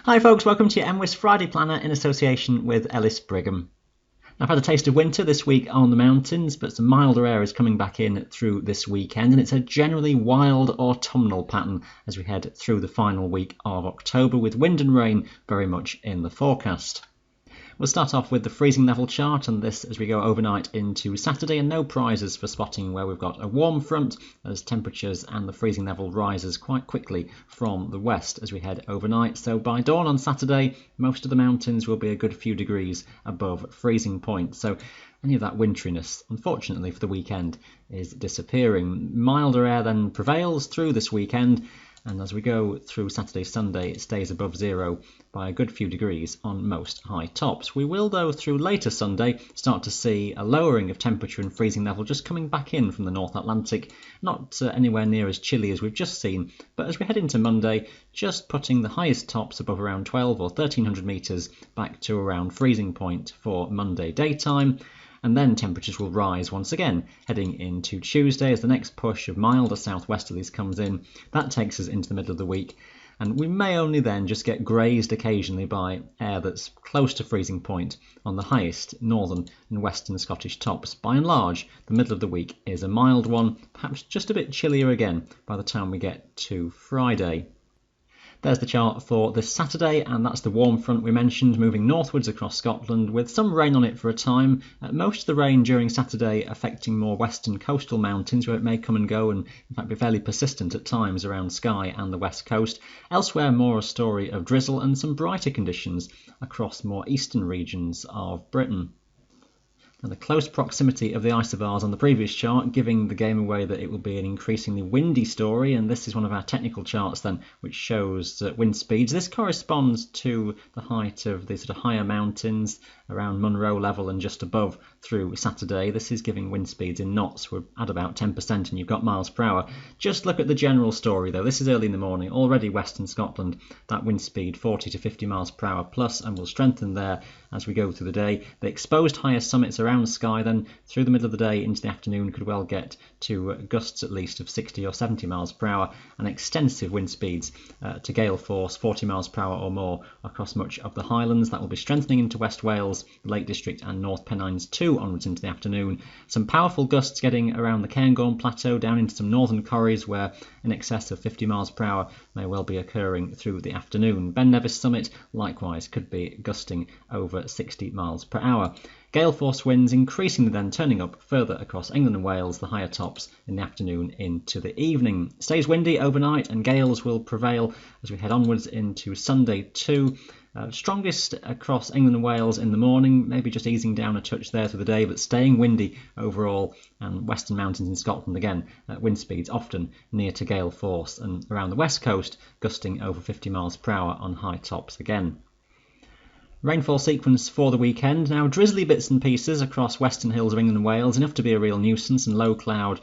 Hi folks, welcome to your mwis Friday Planner in association with Ellis Brigham. I've had a taste of winter this week on the mountains, but some milder air is coming back in through this weekend, and it's a generally wild autumnal pattern as we head through the final week of October, with wind and rain very much in the forecast. We'll start off with the freezing level chart and this as we go overnight into Saturday, and no prizes for spotting where we've got a warm front as temperatures and the freezing level rises quite quickly from the west as we head overnight. So by dawn on Saturday, most of the mountains will be a good few degrees above freezing point. So any of that winteriness, unfortunately for the weekend, is disappearing. Milder air then prevails through this weekend, and as we go through Saturday, Sunday, it stays above zero by a good few degrees on most high tops. We will, though, through later Sunday, start to see a lowering of temperature and freezing level just coming back in from the North Atlantic. Not anywhere near as chilly as we've just seen, but as we head into Monday, just putting the highest tops above around 12 or 1300 metres back to around freezing point for Monday daytime. And then temperatures will rise once again, heading into Tuesday as the next push of milder southwesterlies comes in. That takes us into the middle of the week, and we may only then just get grazed occasionally by air that's close to freezing point on the highest northern and western Scottish tops. By and large, the middle of the week is a mild one, perhaps just a bit chillier again by the time we get to Friday. There's the chart for this Saturday, and that's the warm front we mentioned moving northwards across Scotland with some rain on it for a time. Most of the rain during Saturday affecting more western coastal mountains where it may come and go and in fact be fairly persistent at times around Skye and the west coast. Elsewhere, more a story of drizzle and some brighter conditions across more eastern regions of Britain. And the close proximity of the isobars on the previous chart giving the game away that it will be an increasingly windy story, and this is one of our technical charts then which shows wind speeds. This corresponds to the height of the sort of higher mountains around Munro level and just above through Saturday. This is giving wind speeds in knots. We're at about 10% and you've got miles per hour. Just look at the general story though. This is early in the morning, already western Scotland, that wind speed 40 to 50 miles per hour plus, and will strengthen there as we go through the day. The exposed higher summits around Skye then through the middle of the day into the afternoon could well get to gusts at least of 60 or 70 miles per hour and extensive wind speeds to gale force 40 miles per hour or more across much of the Highlands. That will be strengthening into West Wales, the Lake District and North Pennines too onwards into the afternoon. Some powerful gusts getting around the Cairngorm Plateau down into some northern corries where in excess of 50 miles per hour may well be occurring through the afternoon. Ben Nevis summit likewise could be gusting over 60 miles per hour. Gale force winds increasingly then turning up further across England and Wales, the higher tops in the afternoon into the evening. It stays windy overnight and gales will prevail as we head onwards into Sunday too. Strongest across England and Wales in the morning, maybe just easing down a touch there through the day, but staying windy overall, and western mountains in Scotland again, wind speeds often near to gale force, and around the west coast gusting over 50 miles per hour on high tops again. Rainfall sequence for the weekend. Now, drizzly bits and pieces across western hills of England and Wales, enough to be a real nuisance, and low cloud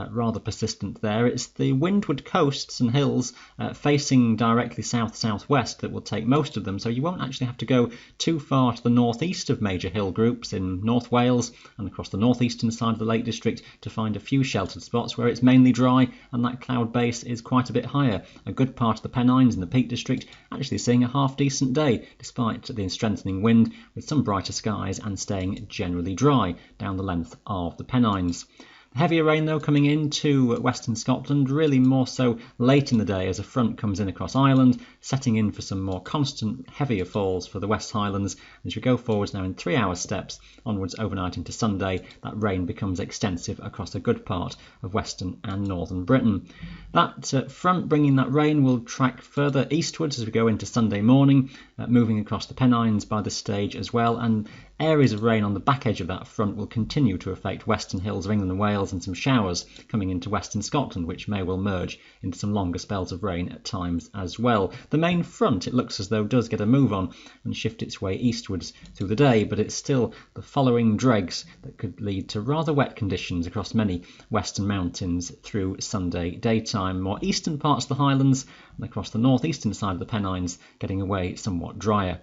rather persistent there. It's the windward coasts and hills facing directly south-southwest that will take most of them, so you won't actually have to go too far to the northeast of major hill groups in North Wales and across the northeastern side of the Lake District to find a few sheltered spots where it's mainly dry and that cloud base is quite a bit higher. A good part of the Pennines and the Peak District actually seeing a half-decent day despite the strengthening wind, with some brighter skies and staying generally dry down the length of the Pennines. Heavier rain though coming into western Scotland, really more so late in the day as a front comes in across Ireland, setting in for some more constant heavier falls for the West Highlands. As we go forwards now in 3 hour steps onwards overnight into Sunday, that rain becomes extensive across a good part of western and northern Britain. That front bringing that rain will track further eastwards as we go into Sunday morning, moving across the Pennines by this stage as well, and areas of rain on the back edge of that front will continue to affect western hills of England and Wales, and some showers coming into western Scotland which may well merge into some longer spells of rain at times as well. The main front, it looks as though, does get a move on and shift its way eastwards through the day, but it's still the following dregs that could lead to rather wet conditions across many western mountains through Sunday daytime. More eastern parts of the Highlands and across the northeastern side of the Pennines getting away somewhat drier.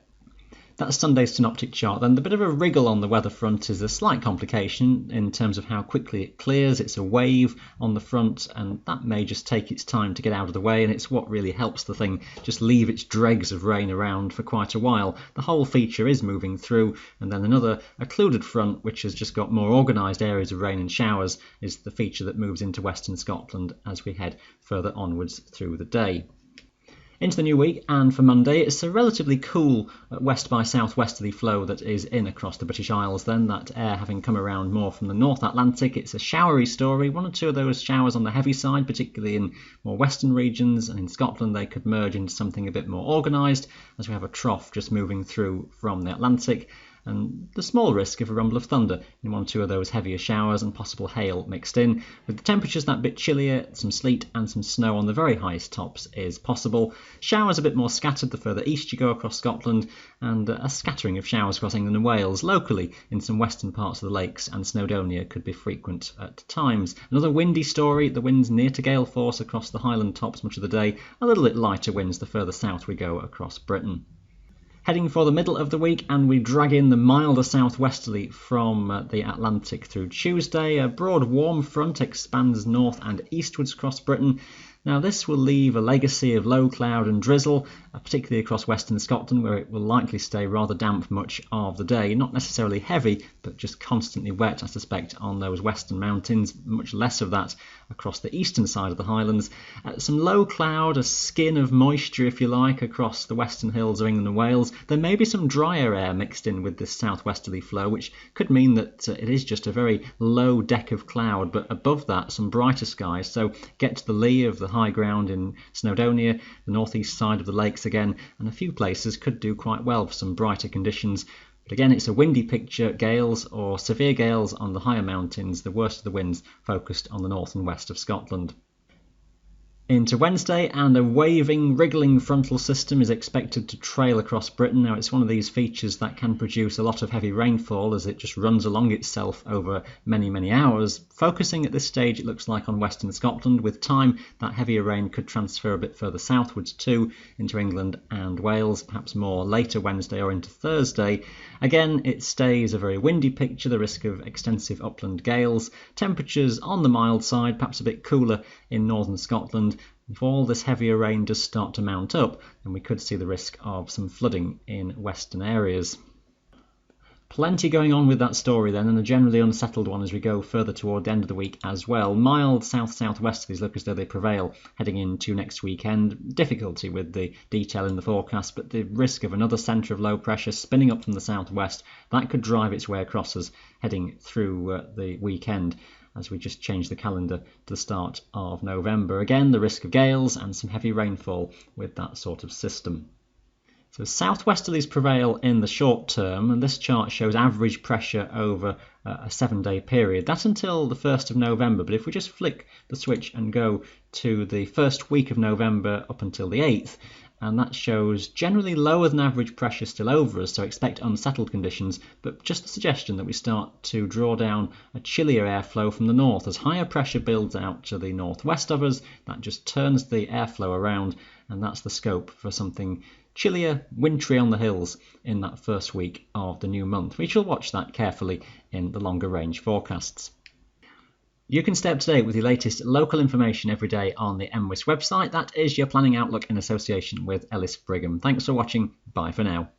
That's Sunday's synoptic chart. Then the bit of a wriggle on the weather front is a slight complication in terms of how quickly it clears. It's a wave on the front, and that may just take its time to get out of the way, and it's what really helps the thing just leave its dregs of rain around for quite a while. The whole feature is moving through, and then another occluded front, which has just got more organised areas of rain and showers, is the feature that moves into western Scotland as we head further onwards through the day. Into the new week, and for Monday, it's a relatively cool west by southwesterly flow that is in across the British Isles then, that air having come around more from the North Atlantic. It's a showery story, one or two of those showers on the heavy side, particularly in more western regions, and in Scotland they could merge into something a bit more organised as we have a trough just moving through from the Atlantic, and the small risk of a rumble of thunder in one or two of those heavier showers and possible hail mixed in. With the temperatures that bit chillier, some sleet and some snow on the very highest tops is possible. Showers a bit more scattered the further east you go across Scotland, and a scattering of showers across England and Wales. Locally, in some western parts of the lakes and Snowdonia could be frequent at times. Another windy story, the winds near to gale force across the Highland tops much of the day, a little bit lighter winds the further south we go across Britain. Heading for the middle of the week, and we drag in the milder southwesterly from the Atlantic through Tuesday. A broad warm front expands north and eastwards across Britain. Now this will leave a legacy of low cloud and drizzle, particularly across western Scotland, where it will likely stay rather damp much of the day. Not necessarily heavy, but just constantly wet, I suspect, on those western mountains. Much less of that across the eastern side of the Highlands. Some low cloud, a skin of moisture, if you like, across the western hills of England and Wales. There may be some drier air mixed in with this southwesterly flow, which could mean that it is just a very low deck of cloud, but above that some brighter skies. So get to the lee of the high ground in Snowdonia, the northeast side of the lakes again, and a few places could do quite well for some brighter conditions. But again, it's a windy picture, gales or severe gales on the higher mountains, the worst of the winds focused on the north and west of Scotland. Into Wednesday, and a waving, wriggling frontal system is expected to trail across Britain. Now, it's one of these features that can produce a lot of heavy rainfall as it just runs along itself over many, many hours. Focusing at this stage, it looks like on western Scotland. With time, that heavier rain could transfer a bit further southwards too, into England and Wales, perhaps more later Wednesday or into Thursday. Again, it stays a very windy picture, the risk of extensive upland gales. Temperatures on the mild side, perhaps a bit cooler in northern Scotland. If all this heavier rain does start to mount up, then we could see the risk of some flooding in western areas. Plenty going on with that story then, and a generally unsettled one as we go further toward the end of the week as well. Mild south-southwesterlies look as though they prevail heading into next weekend. Difficulty with the detail in the forecast, but the risk of another centre of low pressure spinning up from the southwest, that could drive its way across us heading through the weekend, as we just change the calendar to the start of November. Again, the risk of gales and some heavy rainfall with that sort of system. So southwesterlies prevail in the short term, and this chart shows average pressure over a 7-day period. That's until the 1st of November, but if we just flick the switch and go to the first week of November up until the 8th, and that shows generally lower than average pressure still over us, so expect unsettled conditions, but just the suggestion that we start to draw down a chillier airflow from the north. As higher pressure builds out to the northwest of us, that just turns the airflow around, and that's the scope for something chillier, wintry on the hills in that first week of the new month. We shall watch that carefully in the longer range forecasts. You can stay up to date with your latest local information every day on the mwis website. That is your planning outlook in association with Ellis Brigham. Thanks for watching. Bye for now.